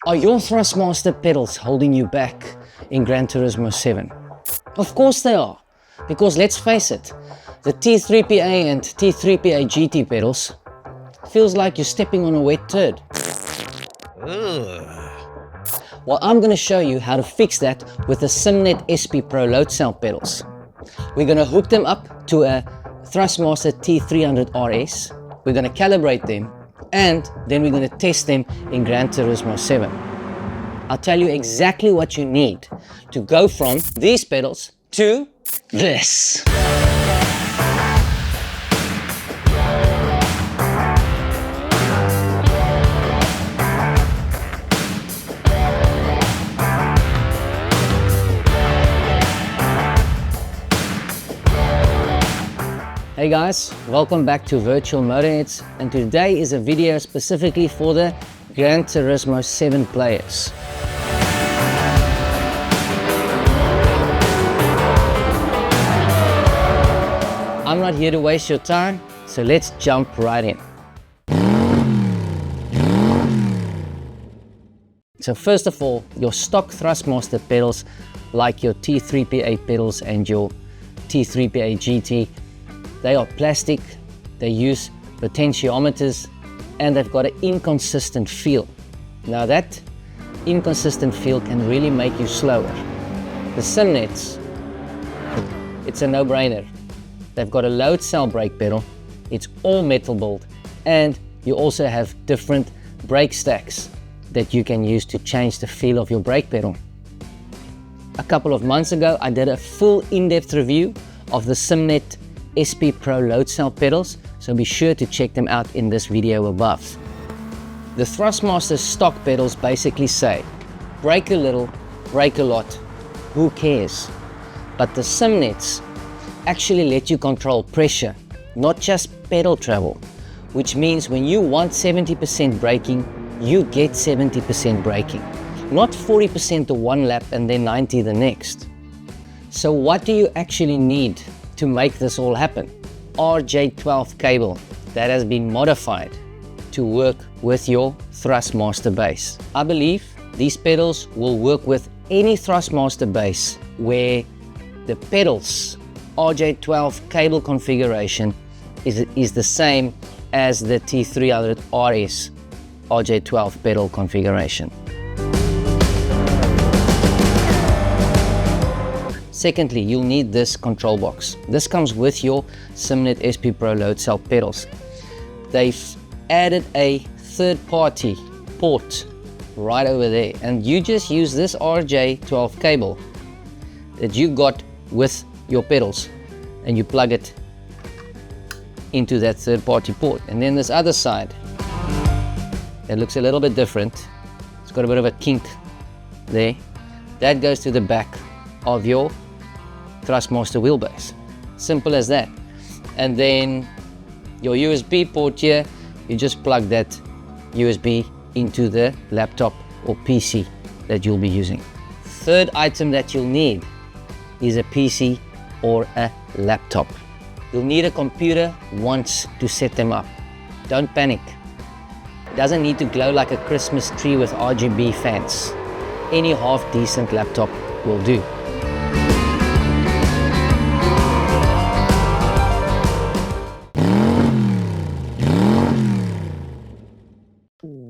Are your Thrustmaster pedals holding you back in Gran Turismo 7? Of course they are, because let's face it, the T3PA and T3PA GT pedals feels like you're stepping on a wet turd. Well, I'm going to show you how to fix that with the SimNet SP Pro load cell pedals. We're going to hook them up to a Thrustmaster T300 RS. We're going to calibrate them, and then we're going to test them in Gran Turismo 7. I'll tell you exactly what you need to go from these pedals to this. Hey guys, welcome back to Virtual Motorheads, and today is a video specifically for the Gran Turismo 7 players. I'm not here to waste your time, so let's jump right in. So first of all, your stock Thrustmaster pedals like your T3PA pedals and your T3PA GT, they are plastic, they use potentiometers, and they've got an inconsistent feel. Now that inconsistent feel can really make you slower. The SimNets, it's a no-brainer. They've got a load cell brake pedal, it's all metal built, and you also have different brake stacks that you can use to change the feel of your brake pedal. A couple of months ago, I did a full in-depth review of the SimNet SP Pro load cell pedals, so be sure to check them out in this video above. The Thrustmaster stock pedals basically say, brake a little, brake a lot, who cares? But the SimNets actually let you control pressure, not just pedal travel, which means when you want 70% braking, you get 70% braking, not 40% the one lap and then 90 the next. So what do you actually need to make this all happen? RJ12 cable that has been modified to work with your Thrustmaster base. I believe these pedals will work with any Thrustmaster base where the pedals RJ12 cable configuration is the same as the T300 RS RJ12 pedal configuration. Secondly, you'll need this control box. This comes with your SimNet SP Pro load cell pedals. They've added a third-party port right over there, and you just use this RJ12 cable that you got with your pedals, and you plug it into that third-party port. And then this other side, it looks a little bit different. It's got a bit of a kink there. That goes to the back of your Thrustmaster wheelbase. Simple as that. And then your USB port here, you just plug that USB into the laptop or PC that you'll be using. Third item that you'll need is a PC or a laptop. You'll need a computer once to set them up. Don't panic. It doesn't need to glow like a Christmas tree with RGB fans. Any half-decent laptop will do.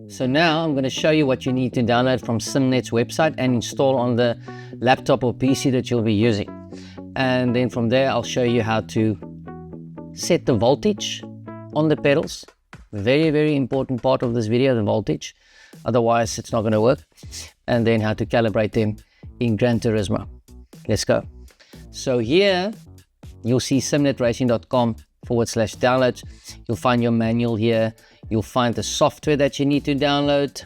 So now I'm going to show you what you need to download from SimNet's website and install on the laptop or PC that you'll be using. And then from there I'll show you how to set the voltage on the pedals. Very, very important part of this video, the voltage. Otherwise it's not going to work. And then how to calibrate them in Gran Turismo. Let's go. So here you'll see simnetracing.com/downloads. You'll find your manual here. You'll find the software that you need to download.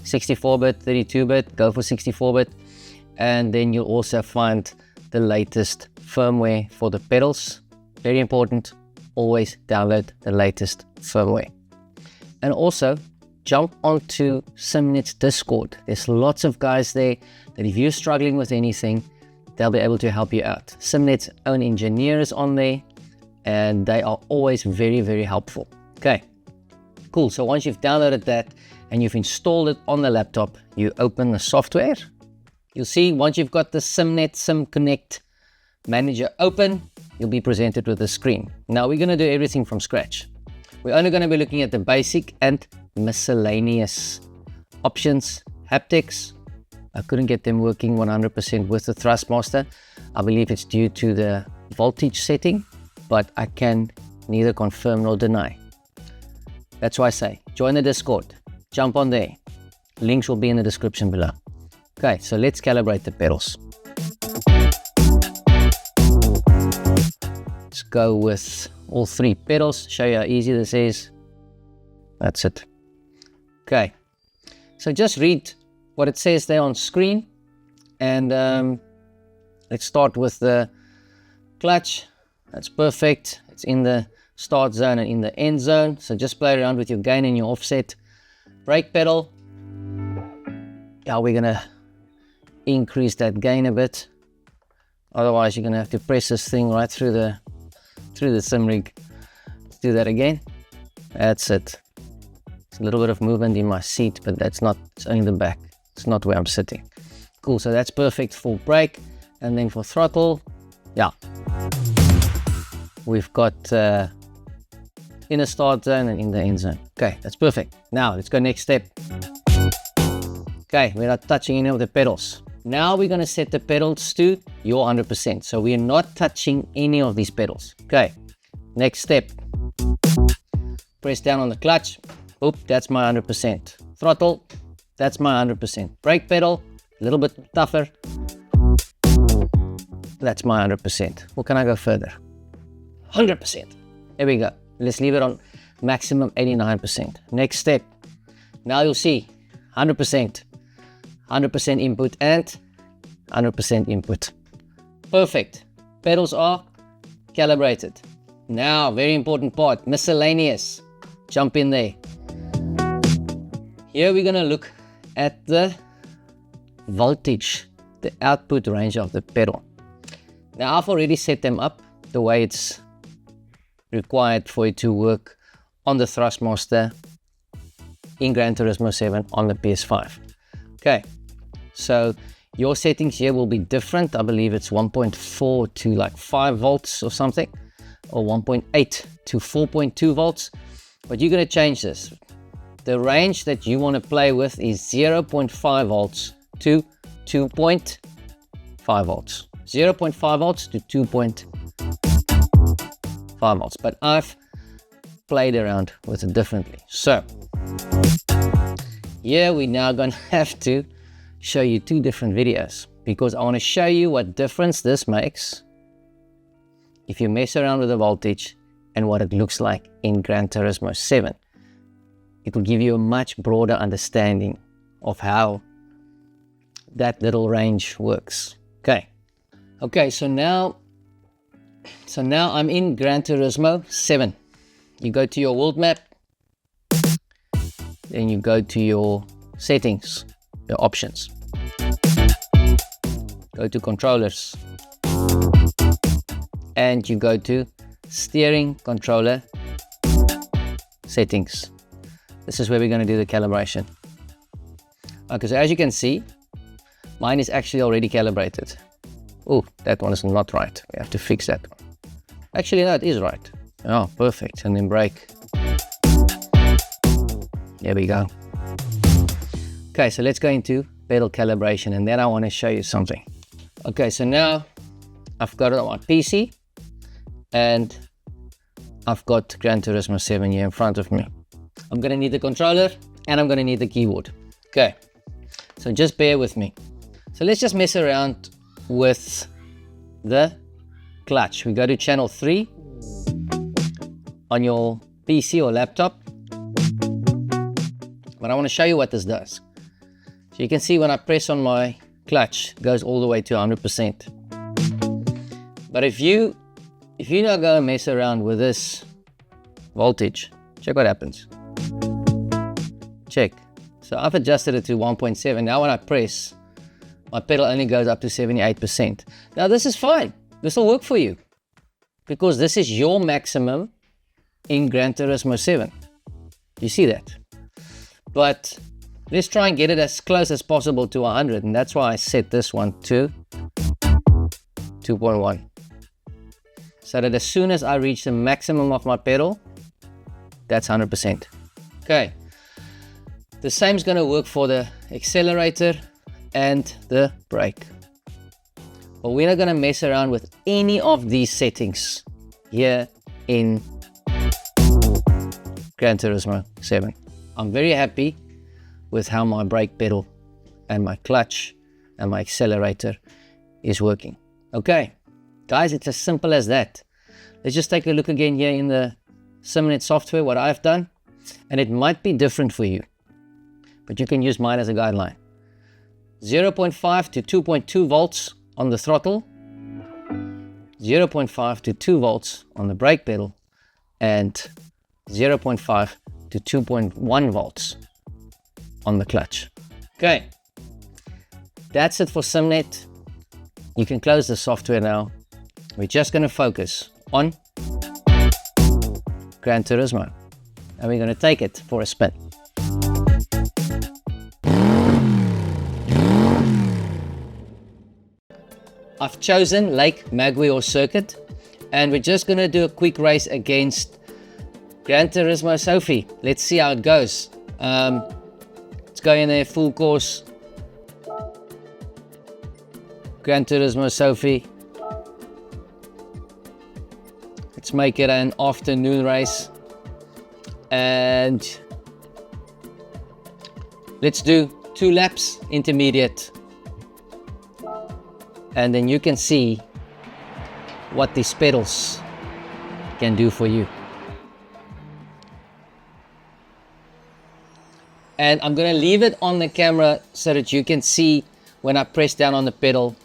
64-bit, 32-bit, go for 64-bit. And then you'll also find the latest firmware for the pedals. Very important, always download the latest firmware. And also jump onto SimNet's Discord. There's lots of guys there that if you're struggling with anything, they'll be able to help you out. SimNet's own engineer is on there, and they are always very, very helpful. Okay, cool. So once you've downloaded that and you've installed it on the laptop, you open the software. You'll see once you've got the SimConnect Manager open, you'll be presented with a screen. Now we're going to do everything from scratch. We're only going to be looking at the basic and miscellaneous options, haptics. I couldn't get them working 100% with the Thrustmaster. I believe it's due to the voltage setting, but I can neither confirm nor deny. That's why I say, join the Discord, jump on there. Links will be in the description below. Okay, so let's calibrate the pedals. Let's go with all 3 pedals, show you how easy this is. That's it. Okay, so just read what it says there on screen, and let's start with the clutch. That's perfect. It's in the start zone and in the end zone, so just play around with your gain and your offset. Brake pedal, yeah, we're gonna increase that gain a bit, otherwise you're gonna have to press this thing right through the sim rig. Let's do that again. That's it. It's a little bit of movement in my seat, but that's not, it's only the back. It's not where I'm sitting. Cool, so that's perfect for brake. And then for throttle, yeah, we've got in the start zone and in the end zone. Okay, that's perfect. Now let's go next step. Okay, we're not touching any of the pedals. Now we're going to set the pedals to your 100%. So we're not touching any of these pedals. Okay, next step. Press down on the clutch. Oop, that's my 100%. Throttle, that's my 100%. Brake pedal, a little bit tougher. That's my 100%. Or can I go further? 100%. There we go. Let's leave it on maximum 89%. Next step. Now you'll see 100%. 100% input and 100% input. Perfect. Pedals are calibrated. Now, very important part, miscellaneous. Jump in there. Here we're going to look at the voltage, the output range of the pedal. Now I've already set them up the way it's required for it to work on the Thrustmaster in Gran Turismo 7 on the PS5. Okay, so your settings here will be different. I believe it's 1.4 to like 5 volts or something, or 1.8 to 4.2 volts. But you're going to change this. The range that you want to play with is 0.5 volts to 2.5 volts. 0.5 volts to 2.5 volts. But I've played around with it differently. So here we're now going to have to show you 2 different videos, because I want to show you what difference this makes if you mess around with the voltage and what it looks like in Gran Turismo 7. It will give you a much broader understanding of how that little range works. Okay, so now I'm in Gran Turismo 7. You go to your world map, then you go to your settings, your options. Go to controllers, and you go to steering controller settings. This is where we're going to do the calibration. Okay, so as you can see, mine is actually already calibrated. Oh, that one is not right. We have to fix that one. Actually, no, it is right. Oh, perfect. And then brake. There we go. Okay, so let's go into pedal calibration, and then I want to show you something. Okay, so now I've got it on my PC, and I've got Gran Turismo 7 here in front of me. I'm going to need the controller, and I'm going to need the keyboard. Okay, so just bear with me. So let's just mess around with the clutch. We go to channel 3 on your PC or laptop. But I want to show you what this does. So you can see when I press on my clutch, it goes all the way to 100%. But if you now go and mess around with this voltage, check what happens. Check. So I've adjusted it to 1.7. Now when I press, my pedal only goes up to 78%. Now this is fine. This will work for you, because this is your maximum in Gran Turismo 7. You see that? but let's try and get it as close as possible to 100, and that's why I set this one to 2.1, so that as soon as I reach the maximum of my pedal, that's 100%. Okay, the same is going to work for the accelerator and the brake. But we're not going to mess around with any of these settings here in Gran Turismo 7. I'm very happy with how my brake pedal and my clutch and my accelerator is working. Okay, guys, it's as simple as that. Let's just take a look again here in the SimNet software, what I've done. And it might be different for you, but you can use mine as a guideline. 0.5 to 2.2 volts on the throttle, 0.5 to 2 volts on the brake pedal, and 0.5 to 2.1 volts on the clutch. Okay, that's it for SimNet. You can close the software now. We're just going to focus on Gran Turismo, and we're going to take it for a spin. I've chosen Lake Maggiore circuit, and we're just going to do a quick race against Gran Turismo Sophie. Let's see how it goes. Let's go in there, full course. Gran Turismo Sophie. Let's make it an afternoon race. And let's do 2 laps, intermediate. And then you can see what these pedals can do for you. And I'm going to leave it on the camera so that you can see when I press down on the pedal,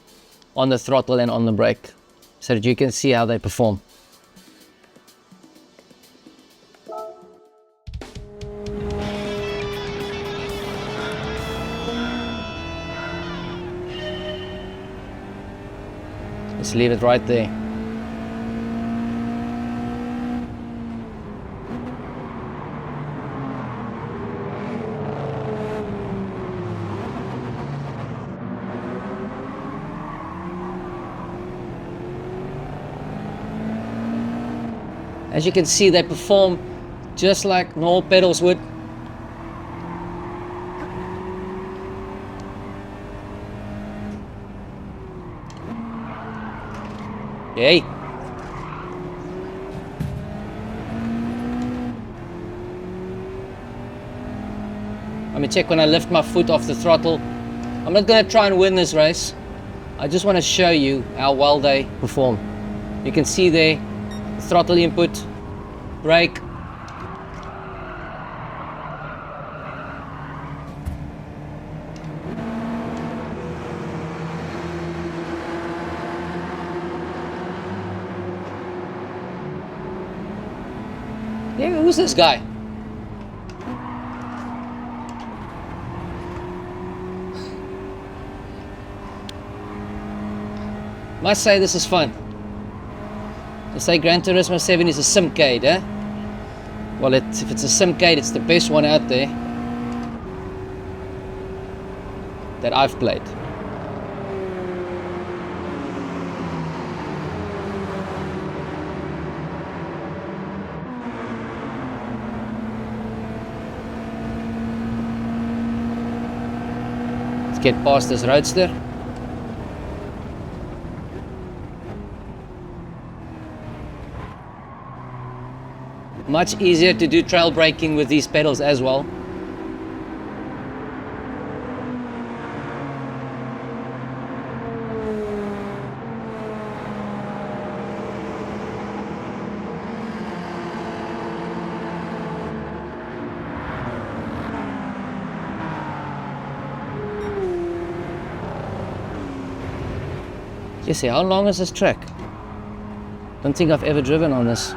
on the throttle and on the brake, so that you can see how they perform. Let's leave it right there. As you can see, they perform just like normal pedals would. Yay! Let me check when I lift my foot off the throttle. I'm not going to try and win this race. I just want to show you how well they perform. You can see there, the throttle input, brake. Yeah, who's this guy? Must say this is fun. They say Gran Turismo 7 is a simcade, eh? Well, if it's a simcade, it's the best one out there that I've played. Let's get past this roadster. Much easier to do trail braking with these pedals as well. Jesse, how long is this track? Don't think I've ever driven on this.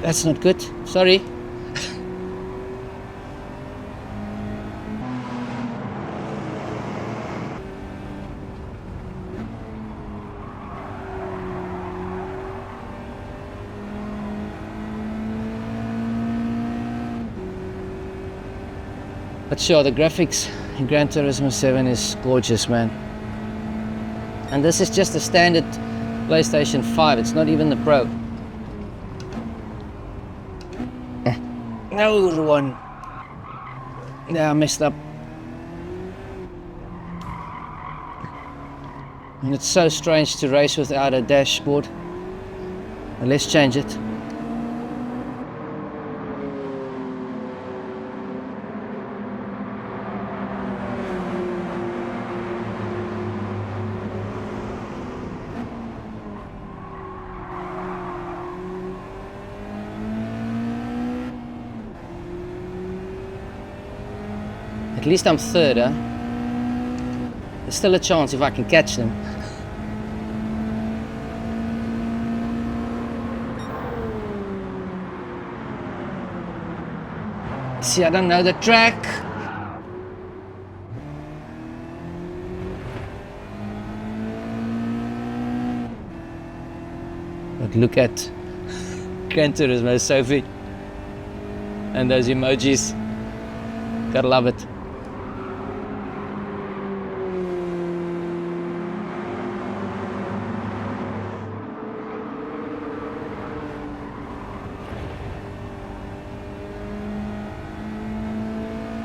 That's not good, sorry. But sure, the graphics in Gran Turismo 7 is gorgeous, man. And this is just a standard PlayStation 5, it's not even the Pro. No one. Yeah, I messed up. And it's so strange to race without a dashboard. But let's change it. At least I'm third, huh? There's still a chance if I can catch them. See, I don't know the track. But look at Gran Turismo, Sophie. And those emojis. Gotta love it.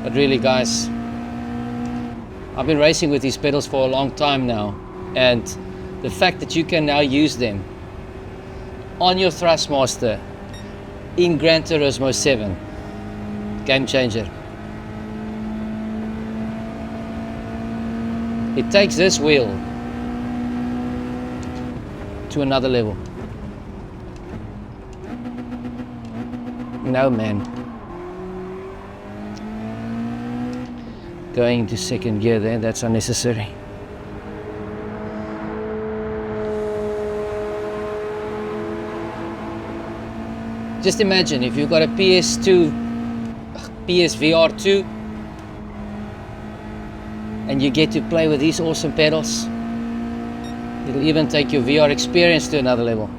But really, guys, I've been racing with these pedals for a long time now, and the fact that you can now use them on your Thrustmaster in Gran Turismo 7, game changer. It takes this wheel to another level. No, man. Going into second gear there, that's unnecessary. Just imagine if you've got a PSVR 2 and you get to play with these awesome pedals. It'll even take your VR experience to another level.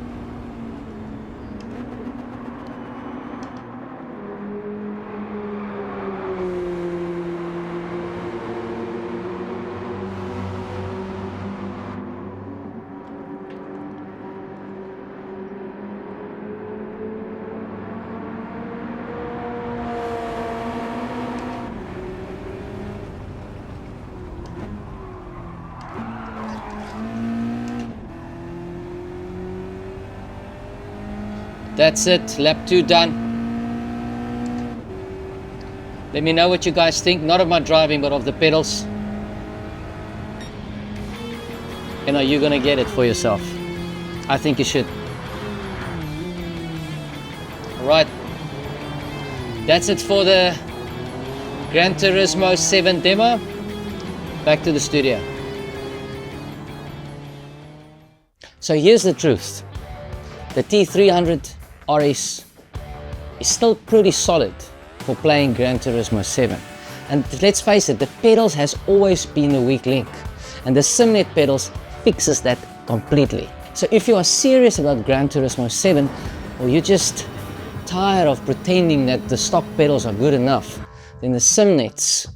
That's it, lap 2 done. Let me know what you guys think, not of my driving, but of the pedals. And are you gonna get it for yourself? I think you should. Alright, that's it for the Gran Turismo 7 demo. Back to the studio. So here's the truth. The T300 RS is still pretty solid for playing Gran Turismo 7. And let's face it, the pedals has always been the weak link. And the SimNet pedals fixes that completely. So if you are serious about Gran Turismo 7, or you're just tired of pretending that the stock pedals are good enough, then the SimNets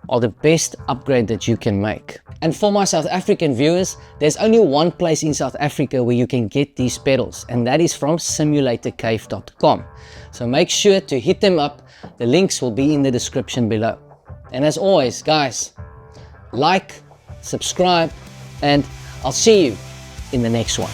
are the best upgrade that you can make. And for my South African viewers, there's only one place in South Africa where you can get these pedals, and that is from simulatorcave.com. So make sure to hit them up. The links will be in the description below. And as always, guys, like, subscribe, and I'll see you in the next one.